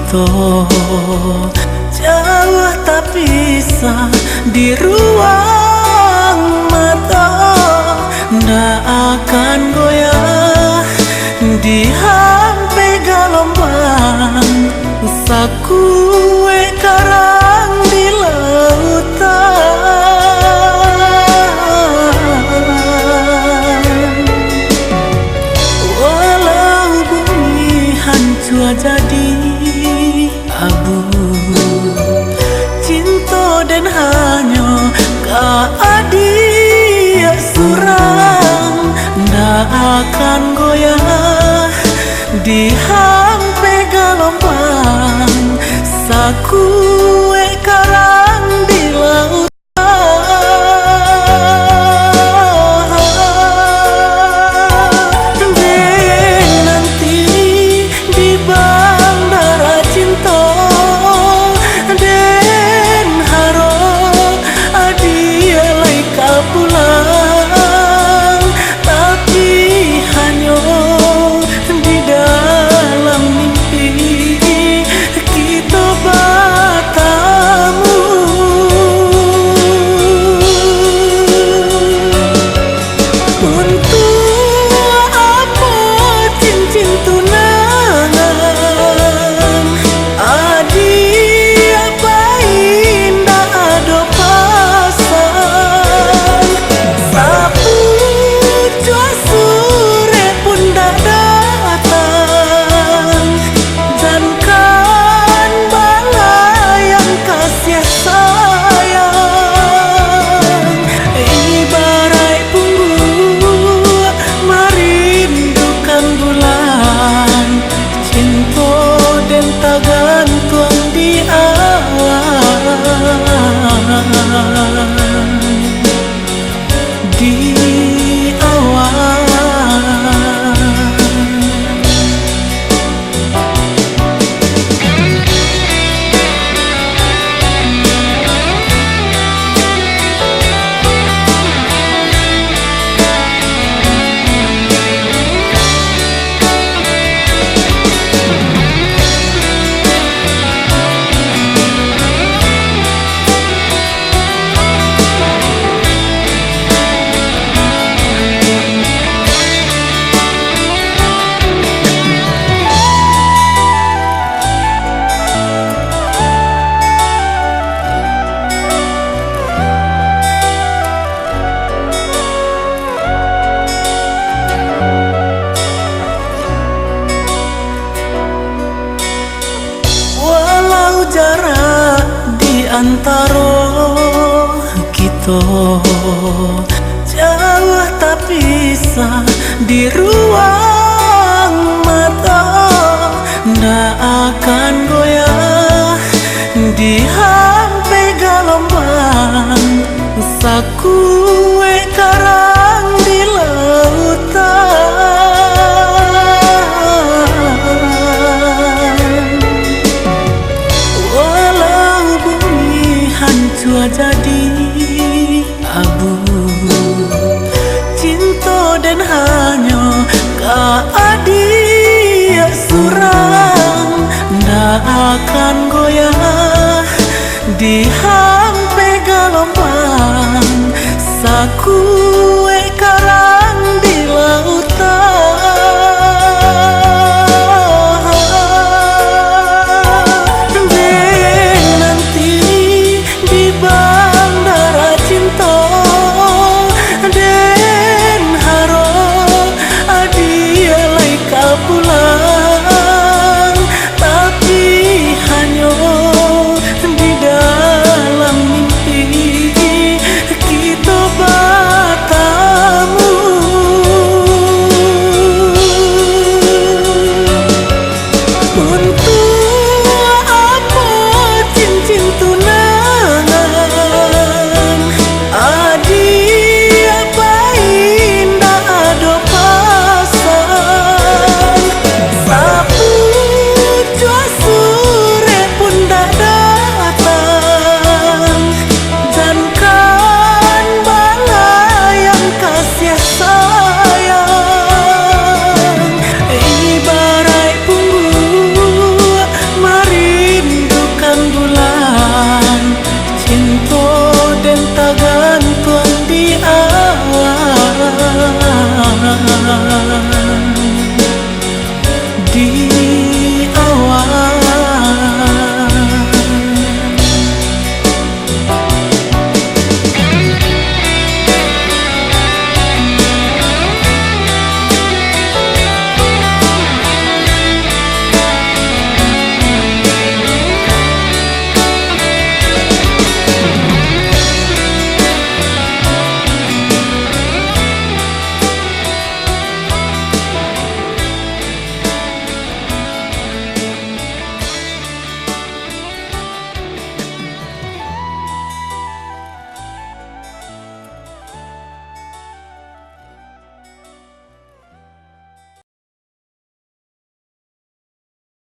kita jauh tak bisa di ruang mata, ndak akan goyah di hampe gelombang sakue karang di lautan. Walau bumi hancur jadi abu, cinta dan hanya keadia surang ndak akan goyah di hampe gelombang sakue karang di lautan. Dan nanti di bandara cinta den harap adia laika pulang, tapi hanya di dalam mimpi kita bertemu. Untuk apa cincin tunangan adi apa indah ada pasang sapu jua sore pun dah datang, dan kan balayang kasih sayang ibarat punggu merindukan bulan, cinta dan tak gantung di awan, di awan. Walau jarak di antara kita jauh tak bisa di ruang mata, ndak akan goyah di hampe gelombang sakue karang di lautan. Walau bumi hancur jadi abu, cinta dan hanya keadia surang ndak akan goyah di hampe gelombang sakue